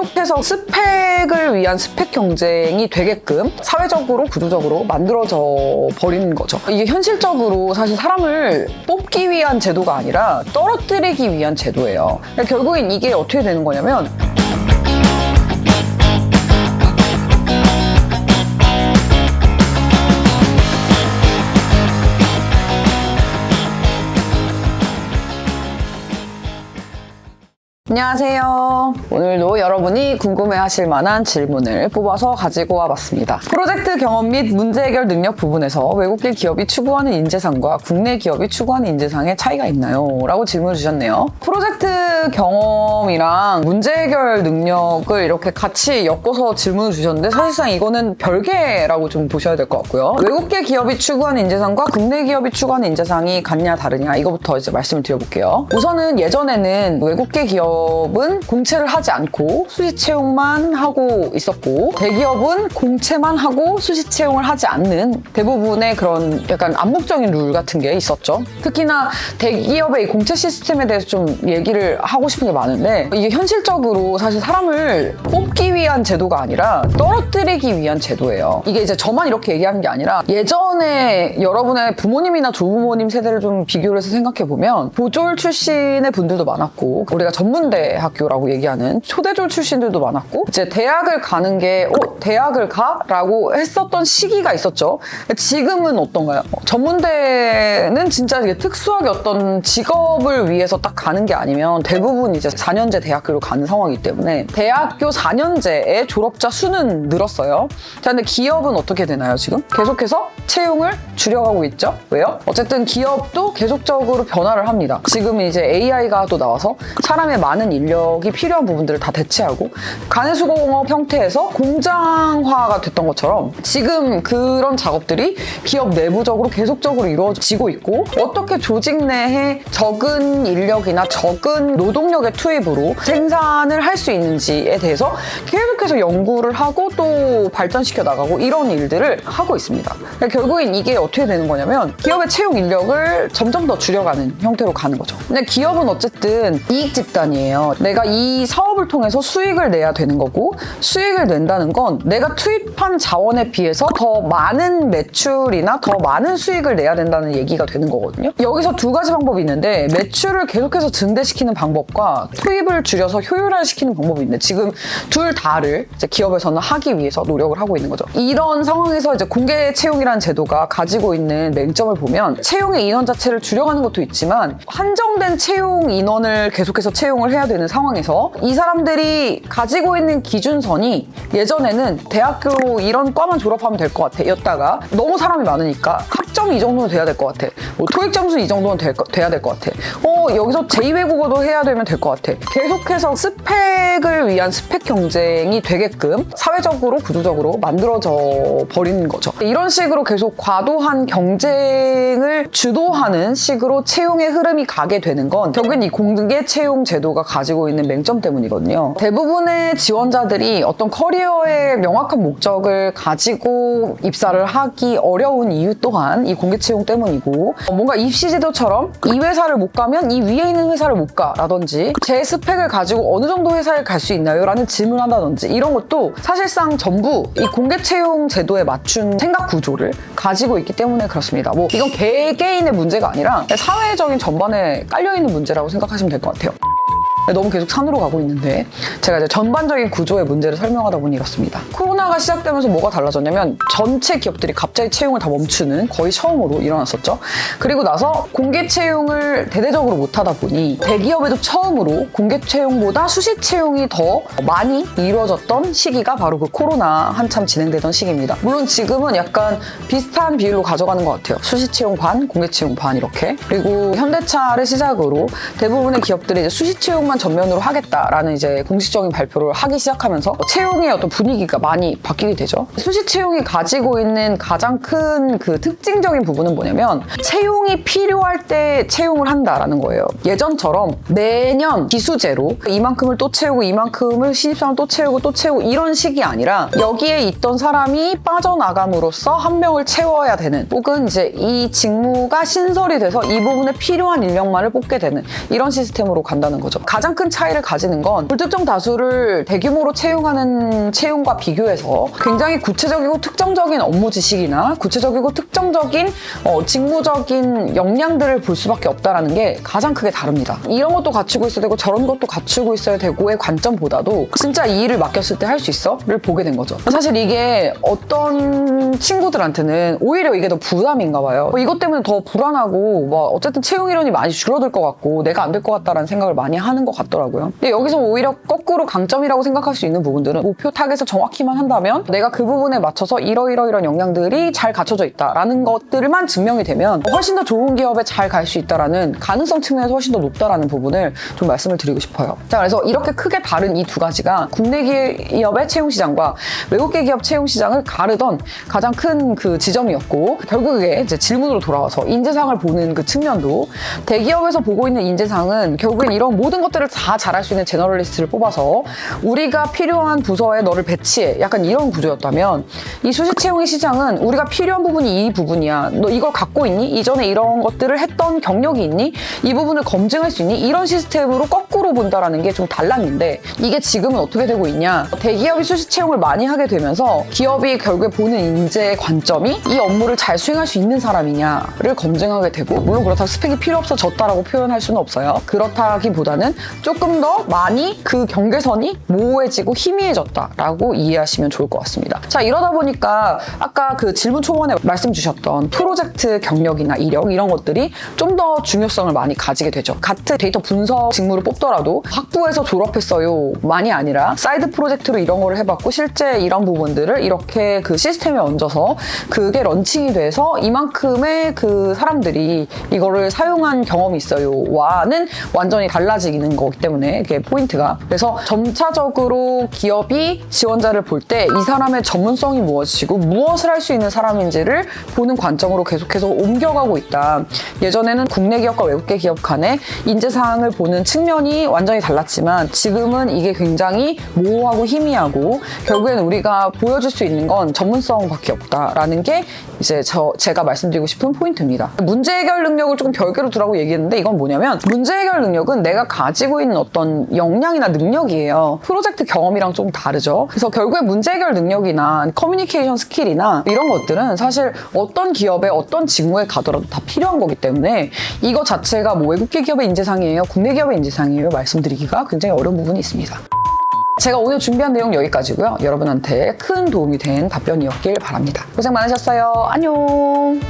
계속해서 스펙을 위한 스펙 경쟁이 되게끔 사회적으로 구조적으로 만들어져 버리는 거죠. 이게 현실적으로 사실 사람을 뽑기 위한 제도가 아니라 떨어뜨리기 위한 제도예요. 결국엔 이게 어떻게 되는 거냐면 안녕하세요. 오늘도 여러분이 궁금해하실 만한 질문을 뽑아서 가지고 와봤습니다. 프로젝트 경험 및 문제 해결 능력 부분에서 외국계 기업이 추구하는 인재상과 국내 기업이 추구하는 인재상의 차이가 있나요? 라고 질문을 주셨네요. 프로젝트 경험이랑 문제 해결 능력을 이렇게 같이 엮어서 질문을 주셨는데 사실상 이거는 별개라고 좀 보셔야 될 것 같고요. 외국계 기업이 추구하는 인재상과 국내 기업이 추구하는 인재상이 같냐 다르냐 이거부터 이제 말씀을 드려볼게요. 우선은 예전에는 외국계 기업은 공채를 하지 않고 수시 채용만 하고 있었고 대기업은 공채만 하고 수시 채용을 하지 않는 대부분의 그런 약간 암묵적인 룰 같은 게 있었죠. 특히나 대기업의 이 공채 시스템에 대해서 좀 얘기를 하고 싶은 게 많은데 이게 현실적으로 사실 사람을 뽑기 위한 제도가 아니라 떨어뜨리기 위한 제도예요. 이게 이제 저만 이렇게 얘기하는 게 아니라 예전에 여러분의 부모님이나 조부모님 세대를 좀 비교를 해서 생각해보면 보졸 출신의 분들도 많았고 우리가 전문대 학교라고 얘기하는 초대졸 출신들도 많았고 이제 대학을 가는 게 대학을 가? 라고 했었던 시기가 있었죠. 지금은 어떤가요? 전문대는 진짜 이게 특수하게 어떤 직업을 위해서 딱 가는 게 아니면 대부분 이제 4년제 대학교로 가는 상황이기 때문에 대학교 4년제의 졸업자 수는 늘었어요. 자, 근데 기업은 어떻게 되나요, 지금? 계속해서 채용을 줄여가고 있죠. 왜요? 어쨌든 기업도 계속적으로 변화를 합니다. 지금은 이제 AI가 또 나와서 사람의 많은 인력이 필요한 부분들을 다 대체하고 가내수공업 형태에서 공장화가 됐던 것처럼 지금 그런 작업들이 기업 내부적으로 계속적으로 이루어지고 있고 어떻게 조직 내에 적은 인력이나 적은 노동력의 투입으로 생산을 할 수 있는지에 대해서 계속해서 연구를 하고 또 발전시켜 나가고 이런 일들을 하고 있습니다. 결국엔 이게 어떻게 되는 거냐면 기업의 채용 인력을 점점 더 줄여가는 형태로 가는 거죠. 근데 기업은 어쨌든 이익 집단이에요. 내가 이 사업을 통해서 수익을 내야 되는 거고 수익을 낸다는 건 내가 투입한 자원에 비해서 더 많은 매출이나 더 많은 수익을 내야 된다는 얘기가 되는 거거든요. 여기서 두 가지 방법이 있는데 매출을 계속해서 증대시키는 방법과 투입을 줄여서 효율화시키는 방법이 있는데 지금 둘 다를 이제 기업에서는 하기 위해서 노력을 하고 있는 거죠. 이런 상황에서 이제 공개 채용이라는 제도가 가지고 있는 맹점을 보면 채용의 인원 자체를 줄여가는 것도 있지만 한정된 채용 인원을 계속해서 채용을 해야 되는 상황에서 이 사람들이 가지고 있는 기준선이 예전에는 대학교 이런 과만 졸업하면 될 것 같아 였다가 너무 사람이 많으니까 학점 이 정도는 돼야 될 것 같아 토익 점수 이 정도는 돼야 될 것 같아 여기서 제2외국어도 해야 되면 될 것 같아 계속해서 스펙을 위한 스펙 경쟁이 되게끔 사회적으로 구조적으로 만들어져 버리는 거죠. 이런 식으로 계속 과도한 경쟁을 주도하는 식으로 채용의 흐름이 가게 되는 건 결국엔 이 공개 채용 제도가 가지고 있는 맹점 때문이거든요. 대부분의 지원자들이 어떤 커리어의 명확한 목적을 가지고 입사를 하기 어려운 이유 또한 이 공개 채용 때문이고 뭔가 입시 제도처럼 이 회사를 못 가면 이 위에 있는 회사를 못 가라든지 제 스펙을 가지고 어느 정도 회사에 갈 수 있나요? 라는 질문을 한다든지 이런 것도 사실상 전부 이 공개 채용 제도에 맞춘 생각 구조를 가지고 있기 때문에 그렇습니다. 이건 개개인의 문제가 아니라 사회적인 전반에 깔려있는 문제라고 생각하시면 될 것 같아요. 너무 계속 산으로 가고 있는데 제가 이제 전반적인 구조의 문제를 설명하다 보니 이렇습니다. 코로나가 시작되면서 뭐가 달라졌냐면 전체 기업들이 갑자기 채용을 다 멈추는 거의 처음으로 일어났었죠. 그리고 나서 공개 채용을 대대적으로 못하다 보니 대기업에도 처음으로 공개 채용보다 수시 채용이 더 많이 이루어졌던 시기가 바로 그 코로나 한참 진행되던 시기입니다. 물론 지금은 약간 비슷한 비율로 가져가는 것 같아요. 수시 채용 반, 공개 채용 반 이렇게. 그리고 현대차를 시작으로 대부분의 기업들이 이제 수시 채용만 전면으로 하겠다라는 이제 공식적인 발표를 하기 시작하면서 채용의 어떤 분위기가 많이 바뀌게 되죠. 수시 채용이 가지고 있는 가장 큰 그 특징적인 부분은 뭐냐면 채용이 필요할 때 채용을 한다라는 거예요. 예전처럼 매년 기수제로 이만큼을 또 채우고 이만큼을 신입사원 또 채우고 이런 식이 아니라 여기에 있던 사람이 빠져나감으로써 한 명을 채워야 되는 혹은 이제 이 직무가 신설이 돼서 이 부분에 필요한 인력만을 뽑게 되는 이런 시스템으로 간다는 거죠. 가장 큰 차이를 가지는 건 불특정 다수를 대규모로 채용하는 채용과 비교해서 굉장히 구체적이고 특정적인 업무 지식이나 구체적이고 특정적인 직무적인 역량들을 볼 수밖에 없다는 게 가장 크게 다릅니다. 이런 것도 갖추고 있어야 되고 저런 것도 갖추고 있어야 되고의 관점보다도 진짜 이 일을 맡겼을 때 할 수 있어? 를 보게 된 거죠. 사실 이게 어떤 친구들한테는 오히려 이게 더 부담인가 봐요. 이것 때문에 더 불안하고 어쨌든 채용 인원이 많이 줄어들 것 같고 내가 안 될 것 같다라는 생각을 많이 하는 것 같더라고요. 근데 여기서 오히려 거꾸로 강점이라고 생각할 수 있는 부분들은 목표 타겟을 정확히만 한다면 내가 그 부분에 맞춰서 이러이러이런 역량들이 잘 갖춰져 있다라는 것들만 증명이 되면 훨씬 더 좋은 기업에 잘 갈 수 있다라는 가능성 측면에서 훨씬 더 높다라는 부분을 좀 말씀을 드리고 싶어요. 자, 그래서 이렇게 크게 다른 이 두 가지가 국내 기업의 채용 시장과 외국계 기업 채용 시장을 가르던 가장 큰 그 지점이었고, 결국에 이제 질문으로 돌아와서 인재상을 보는 그 측면도 대기업에서 보고 있는 인재상은 결국엔 이런 모든 것들을 다 잘할 수 있는 제너럴리스트를 뽑아서 우리가 필요한 부서에 너를 배치해, 약간 이런 구조였다면 이 수시 채용의 시장은 우리가 필요한 부분이 이 부분이야, 너 이걸 갖고 있니? 이전에 이런 것들을 했던 경력이 있니? 이 부분을 검증할 수 있니? 이런 시스템으로 거꾸로 본다라는 게 좀 달랐는데, 이게 지금은 어떻게 되고 있냐? 대기업이 수시 채용을 많이 하게 되면서 기업이 결국에 보는 인재의 관점이 이 업무를 잘 수행할 수 있는 사람이냐를 검증하게 되고, 물론 그렇다고 스펙이 필요 없어졌다라고 표현할 수는 없어요. 그렇다기보다는 조금 더 많이 그 경계선이 모호해지고 희미해졌다라고 이해하시면 좋을 것 같습니다. 자, 이러다 보니까 아까 그 질문 초반에 말씀 주셨던 프로젝트 경력이나 이력 이런 것들이 좀 더 중요성을 많이 가지게 되죠. 같은 데이터 분석 직무를 뽑더라도 학부에서 졸업했어요 만이 아니라 사이드 프로젝트로 이런 거를 해봤고 실제 이런 부분들을 이렇게 그 시스템에 얹어서 그게 런칭이 돼서 이만큼의 그 사람들이 이거를 사용한 경험이 있어요 와는 완전히 달라지는 거기 때문에 그게 포인트가. 그래서 점차적으로 기업이 지원자를 볼 때 이 사람의 전문성이 무엇이고 무엇을 할 수 있는 사람인지를 보는 관점으로 계속해서 옮겨가고 있다. 예전에는 국내 기업과 외국계 기업 간의 인재상을 보는 측면이 완전히 달랐지만 지금은 이게 굉장히 모호하고 희미하고 결국엔 우리가 보여줄 수 있는 건 전문성밖에 없다라는 게 이제 제가 말씀드리고 싶은 포인트입니다. 문제 해결 능력을 조금 별개로 두라고 얘기했는데, 이건 뭐냐면 문제 해결 능력은 내가 가지고 있는 어떤 역량이나 능력이에요. 프로젝트 경험이랑 좀 다르죠. 그래서 결국에 문제 해결 능력이나 커뮤니케이션 스킬이나 이런 것들은 사실 어떤 기업에 어떤 직무에 가더라도 다 필요한 거기 때문에 이거 자체가 뭐 외국계 기업의 인재상이에요, 국내 기업의 인재상이에요 말씀드리기가 굉장히 어려운 부분이 있습니다. 제가 오늘 준비한 내용 여기까지고요. 여러분한테 큰 도움이 된 답변이었길 바랍니다. 고생 많으셨어요. 안녕.